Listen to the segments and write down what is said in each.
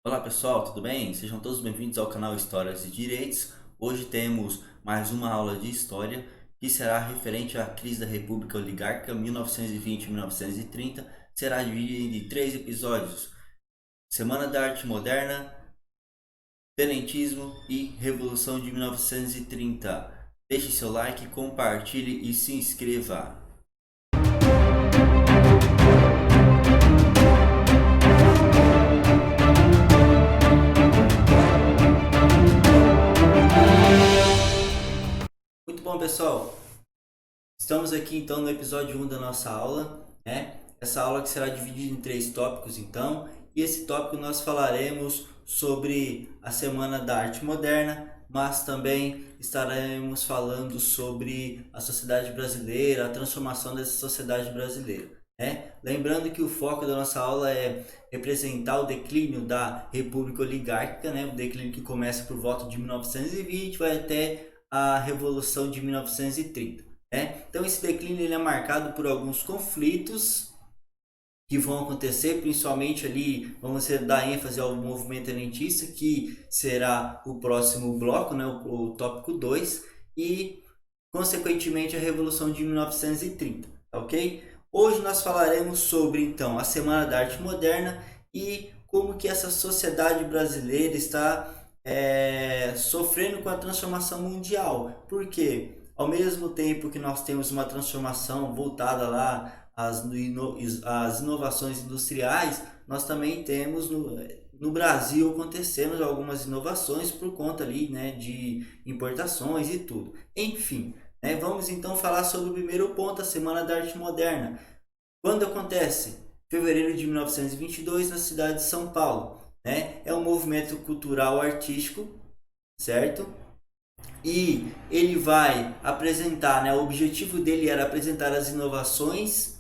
Olá pessoal, tudo bem? Sejam todos bem-vindos ao canal Histórias e Direitos. Hoje temos mais uma aula de História que será referente à crise da República Oligárquica 1920-1930. Será dividida em 3 episódios: Semana da Arte Moderna, Tenentismo e Revolução de 1930. Deixe seu like, compartilhe e se inscreva. Muito bom, pessoal. Estamos aqui então no episódio 1 da nossa aula, né? Essa aula que será dividida em 3 tópicos então, e esse tópico nós falaremos sobre a Semana da Arte Moderna, mas também estaremos falando sobre a sociedade brasileira, a transformação dessa sociedade brasileira, né? Lembrando que o foco da nossa aula é representar o declínio da República Oligárquica, né? O declínio que começa por volta de 1920, vai até a Revolução de 1930. Então esse declínio ele é marcado por alguns conflitos que vão acontecer, principalmente ali, vamos dar ênfase ao movimento tenentista, que será o próximo bloco, né, o tópico 2, e consequentemente a Revolução de 1930, ok? Hoje nós falaremos sobre então a Semana da Arte Moderna e como que essa sociedade brasileira está sofrendo com a transformação mundial. Por quê? Ao mesmo tempo que nós temos uma transformação voltada lá às inovações industriais, nós também temos no Brasil acontecendo algumas inovações por conta ali, né, de importações e tudo. Enfim, né, vamos então falar sobre o primeiro ponto, a Semana da Arte Moderna. Quando acontece? Fevereiro de 1922, na cidade de São Paulo. Né? É um movimento cultural artístico, certo? E ele vai apresentar, né, o objetivo dele era apresentar as inovações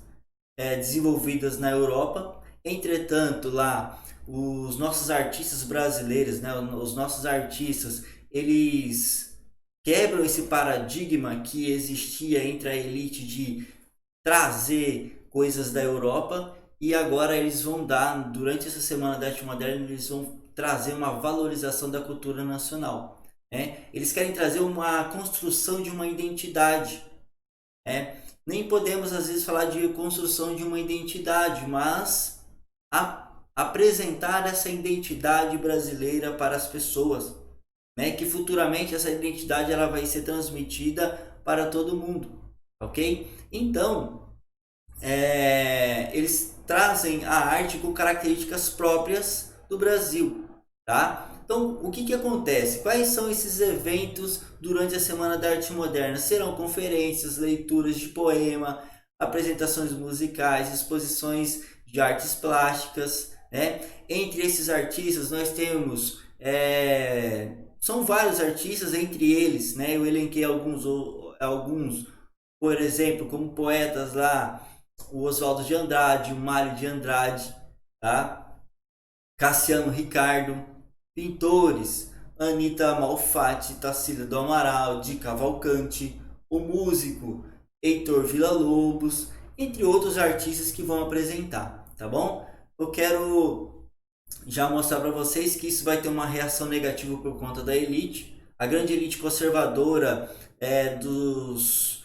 desenvolvidas na Europa. Entretanto, lá os nossos artistas brasileiros, né, os nossos artistas, eles quebram esse paradigma que existia entre a elite de trazer coisas da Europa, e agora eles vão dar, durante essa Semana da Arte Moderna, eles vão trazer uma valorização da cultura nacional. Eles querem trazer uma construção de uma identidade. Nem podemos às vezes falar de construção de uma identidade, mas apresentar essa identidade brasileira para as pessoas, que futuramente essa identidade ela vai ser transmitida para todo mundo, ok? Então, eles trazem a arte com características próprias do Brasil, tá? Então, o que acontece? Quais são esses eventos durante a Semana da Arte Moderna? Serão conferências, leituras de poema, apresentações musicais, exposições de artes plásticas, né? Entre esses artistas nós temos são vários artistas, entre eles, né? Eu elenquei alguns, por exemplo, como poetas lá, o Oswaldo de Andrade, o Mário de Andrade, tá? Cassiano Ricardo, pintores, Anita Malfatti, Tarsila do Amaral, de Cavalcante, o músico Heitor Villa-Lobos, entre outros artistas que vão apresentar, tá bom? Eu quero já mostrar para vocês que isso vai ter uma reação negativa por conta da elite. A grande elite conservadora dos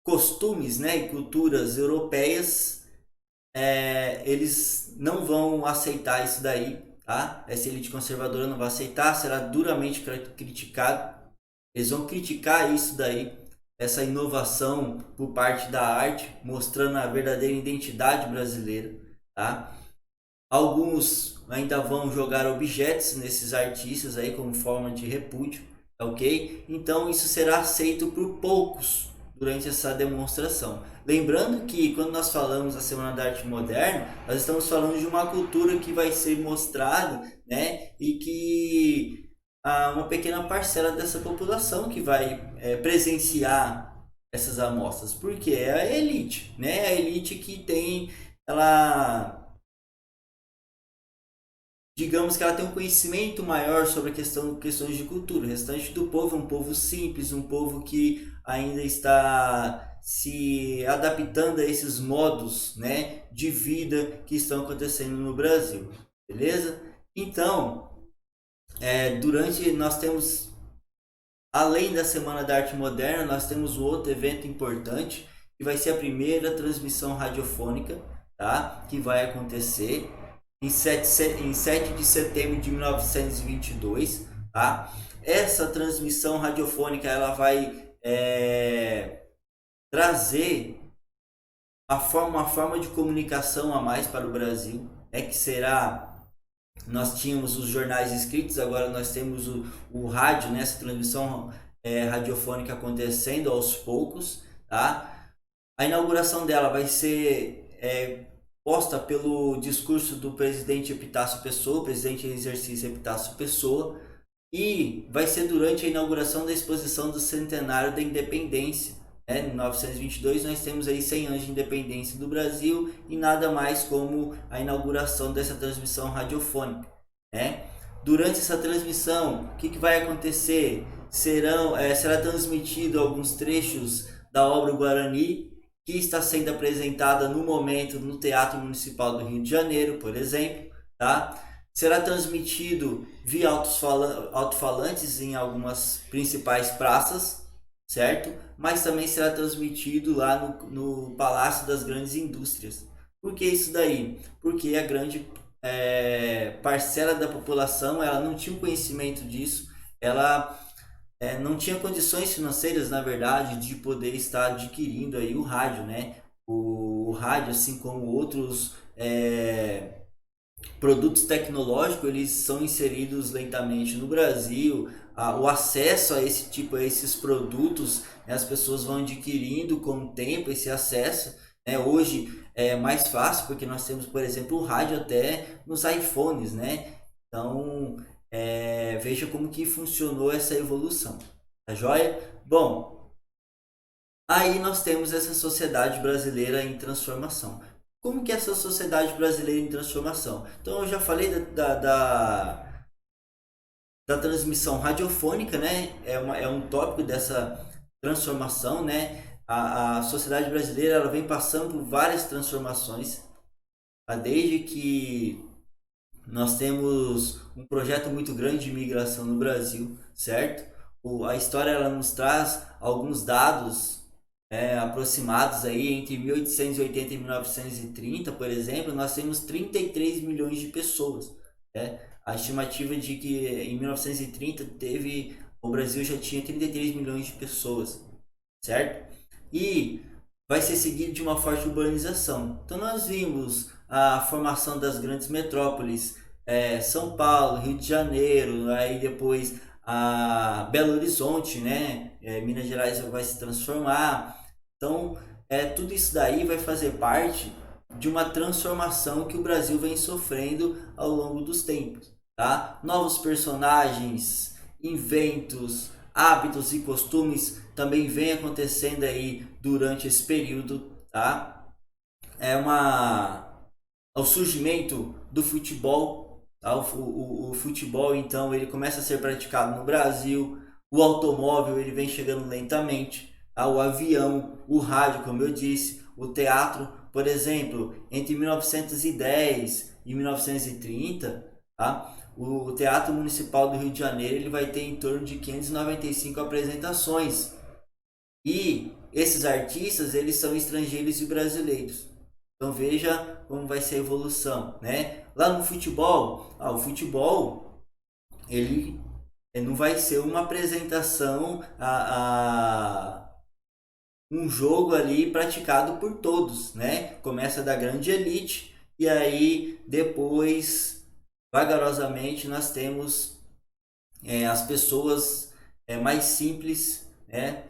costumes, né, e culturas europeias, eles não vão aceitar isso daí, tá? Essa elite conservadora não vai aceitar, será duramente criticado. Eles vão criticar isso daí, essa inovação por parte da arte, mostrando a verdadeira identidade brasileira, tá? Alguns ainda vão jogar objetos nesses artistas aí como forma de repúdio, ok? Então isso será aceito por poucos durante essa demonstração. Lembrando que quando nós falamos da Semana da Arte Moderna, nós estamos falando de uma cultura que vai ser mostrada, né? E que uma pequena parcela dessa população que vai presenciar essas amostras, porque é a elite, né? A elite que tem, ela, digamos que ela tem um conhecimento maior sobre a questões de cultura. O restante do povo é um povo simples, um povo que ainda está se adaptando a esses modos, né, de vida que estão acontecendo no Brasil, beleza? Então, durante nós temos, além da Semana da Arte Moderna, nós temos um outro evento importante que vai ser a primeira transmissão radiofônica, tá? Que vai acontecer em 7 de setembro de 1922, tá? Essa transmissão radiofônica ela vai trazer uma forma de comunicação a mais para o Brasil, que será, nós tínhamos os jornais escritos, agora nós temos o rádio, né, essa transmissão radiofônica acontecendo aos poucos, tá? A inauguração dela vai ser posta pelo discurso do presidente Epitácio Pessoa, presidente em exercício Epitácio Pessoa, e vai ser durante a inauguração da exposição do centenário da independência. Em 1922 nós temos aí 100 anos de independência do Brasil e nada mais como a inauguração dessa transmissão radiofônica. Durante essa transmissão, o que vai acontecer? Será transmitido alguns trechos da obra Guarani, que está sendo apresentada no momento no Teatro Municipal do Rio de Janeiro, por exemplo, tá? Será transmitido via alto-falantes em algumas principais praças, certo? Mas também será transmitido lá no Palácio das Grandes Indústrias. Por que isso daí? Porque a grande parcela da população ela não tinha conhecimento disso, ela não tinha condições financeiras, na verdade, de poder estar adquirindo aí o rádio, né? O rádio, assim como outros produtos tecnológicos, eles são inseridos lentamente no Brasil. O acesso a esses produtos, né, as pessoas vão adquirindo com o tempo esse acesso. Hoje é mais fácil porque nós temos, por exemplo, o rádio até nos iPhones, né? Então, veja como que funcionou essa evolução, tá joia? Bom, aí nós temos essa sociedade brasileira em transformação. Como que é essa sociedade brasileira em transformação? Então eu já falei da transmissão radiofônica, né? É um tópico dessa transformação, né? A sociedade brasileira ela vem passando por várias transformações, desde que nós temos um projeto muito grande de imigração no Brasil, certo? A história ela nos traz alguns dados aproximados aí entre 1880 e 1930, por exemplo, nós temos 33 milhões de pessoas. A estimativa de que em 1930 o Brasil já tinha 33 milhões de pessoas, certo? E vai ser seguido de uma forte urbanização. Então nós vimos a formação das grandes metrópoles, São Paulo, Rio de Janeiro, aí depois a Belo Horizonte, né? Minas Gerais vai se transformar. Então, tudo isso daí vai fazer parte de uma transformação que o Brasil vem sofrendo ao longo dos tempos, tá? Novos personagens, inventos, hábitos e costumes também vem acontecendo aí durante esse período, tá? O surgimento do futebol, tá? O futebol então ele começa a ser praticado no Brasil, o automóvel ele vem chegando lentamente, tá? O avião, o rádio, como eu disse, o teatro, por exemplo, entre 1910 e 1930, tá? O Teatro Municipal do Rio de Janeiro ele vai ter em torno de 595 apresentações. E esses artistas, eles são estrangeiros e brasileiros. Então veja como vai ser a evolução, né? Lá no futebol, o futebol, ele não vai ser uma apresentação, um jogo ali praticado por todos, né? Começa da grande elite e aí depois, vagarosamente, nós temos as pessoas mais simples, né?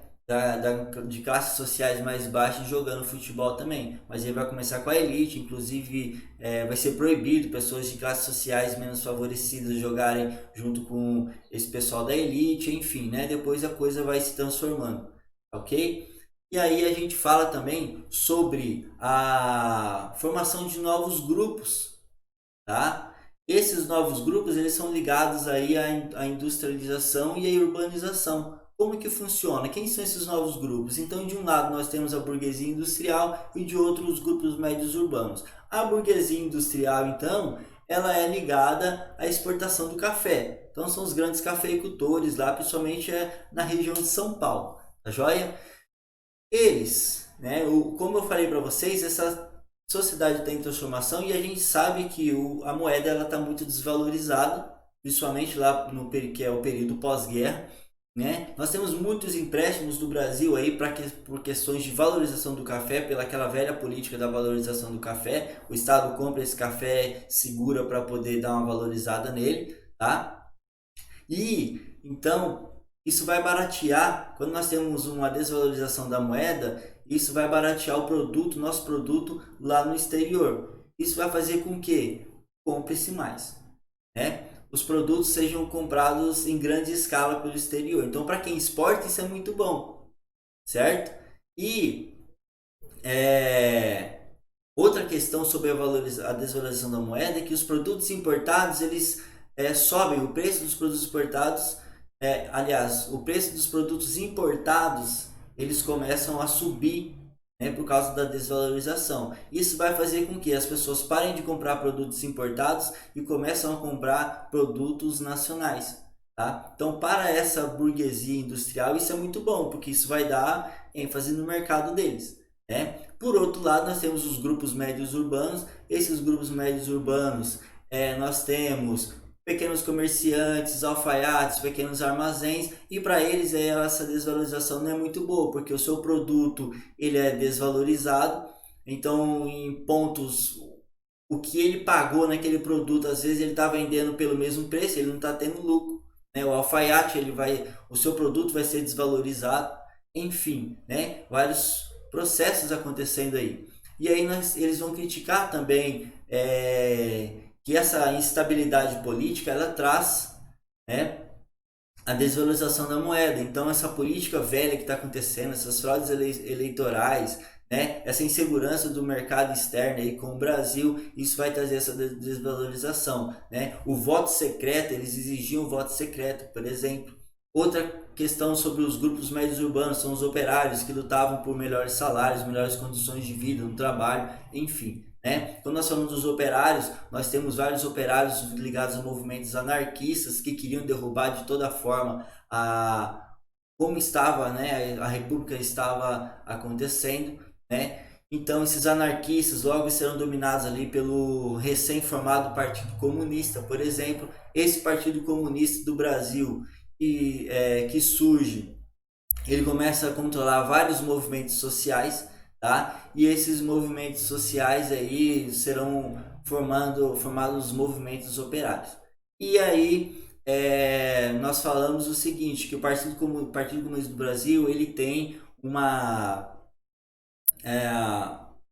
De classes sociais mais baixas jogando futebol também, mas ele vai começar com a elite, inclusive vai ser proibido pessoas de classes sociais menos favorecidas jogarem junto com esse pessoal da elite, enfim, né? Depois a coisa vai se transformando, ok? E aí a gente fala também sobre a formação de novos grupos, tá? Esses novos grupos eles são ligados aí à industrialização e à urbanização. Como que funciona? Quem são esses novos grupos? Então, de um lado nós temos a burguesia industrial e de outro os grupos médios urbanos. A burguesia industrial, então, ela é ligada à exportação do café. Então são os grandes cafeicultores lá, principalmente na região de São Paulo, tá joia? Eles, né, como eu falei para vocês, essa sociedade está em transformação e a gente sabe que a moeda ela está muito desvalorizada, principalmente lá no que é o período pós-guerra, né? Nós temos muitos empréstimos do Brasil aí por questões de valorização do café, pela aquela velha política da valorização do café. O Estado compra esse café, segura para poder dar uma valorizada nele, tá? E então isso vai baratear, quando nós temos uma desvalorização da moeda, isso vai baratear o produto, nosso produto lá no exterior. Isso vai fazer com que compre-se mais, né? Os produtos sejam comprados em grande escala pelo exterior. Então, para quem exporta, isso é muito bom, certo? E outra questão sobre a desvalorização da moeda é que os produtos importados eles sobem o preço dos produtos importados. Aliás, o preço dos produtos importados eles começam a subir, né, por causa da desvalorização. Isso vai fazer com que as pessoas parem de comprar produtos importados e começam a comprar produtos nacionais. Tá? Então, para essa burguesia industrial, isso é muito bom, porque isso vai dar ênfase no mercado deles. Né? Por outro lado, nós temos os grupos médios urbanos. Esses grupos médios urbanos, nós temos pequenos comerciantes, alfaiates, pequenos armazéns, e para eles essa desvalorização não é muito boa, porque o seu produto ele é desvalorizado, então em pontos o que ele pagou naquele produto, às vezes ele está vendendo pelo mesmo preço, ele não está tendo lucro, né? O alfaiate o seu produto vai ser desvalorizado, enfim, né? Vários processos acontecendo aí. E aí eles vão criticar também que essa instabilidade política ela traz, né, a desvalorização da moeda. Então essa política velha que está acontecendo, essas fraudes eleitorais, né, essa insegurança do mercado externo aí com o Brasil, isso vai trazer essa desvalorização, né? O voto secreto, eles exigiam voto secreto, por exemplo. Outra questão sobre os grupos médios urbanos são os operários que lutavam por melhores salários, melhores condições de vida no trabalho, enfim. Né? Quando nós falamos dos operários, nós temos vários operários ligados a movimentos anarquistas que queriam derrubar de toda forma como estava, né, a república estava acontecendo, né? Então esses anarquistas logo serão dominados ali pelo recém-formado Partido Comunista, por exemplo. Esse Partido Comunista do Brasil que surge, ele começa a controlar vários movimentos sociais, tá? E esses movimentos sociais aí serão formados movimentos operários. E aí nós falamos o seguinte, que o Partido Comunista do Brasil ele tem o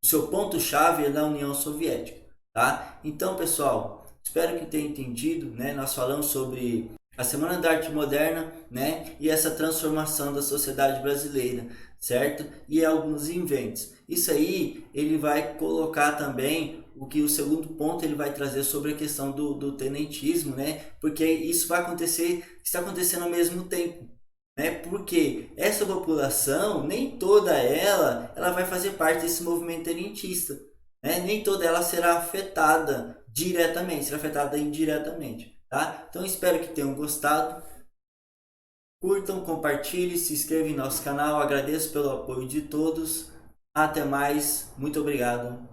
seu ponto-chave na União Soviética, tá? Então, pessoal, espero que tenham entendido, né? Nós falamos sobre a Semana da Arte Moderna, né? E essa transformação da sociedade brasileira, certo? E alguns inventos. Isso aí, ele vai colocar também o segundo ponto ele vai trazer sobre a questão do tenentismo, né? Porque isso vai acontecer, está acontecendo ao mesmo tempo, né? Porque essa população, nem toda ela vai fazer parte desse movimento tenentista, né? Nem toda ela será afetada diretamente, será afetada indiretamente. Tá? Então espero que tenham gostado. Curtam, compartilhem, se inscrevam em nosso canal. Agradeço pelo apoio de todos. Até mais. Muito obrigado.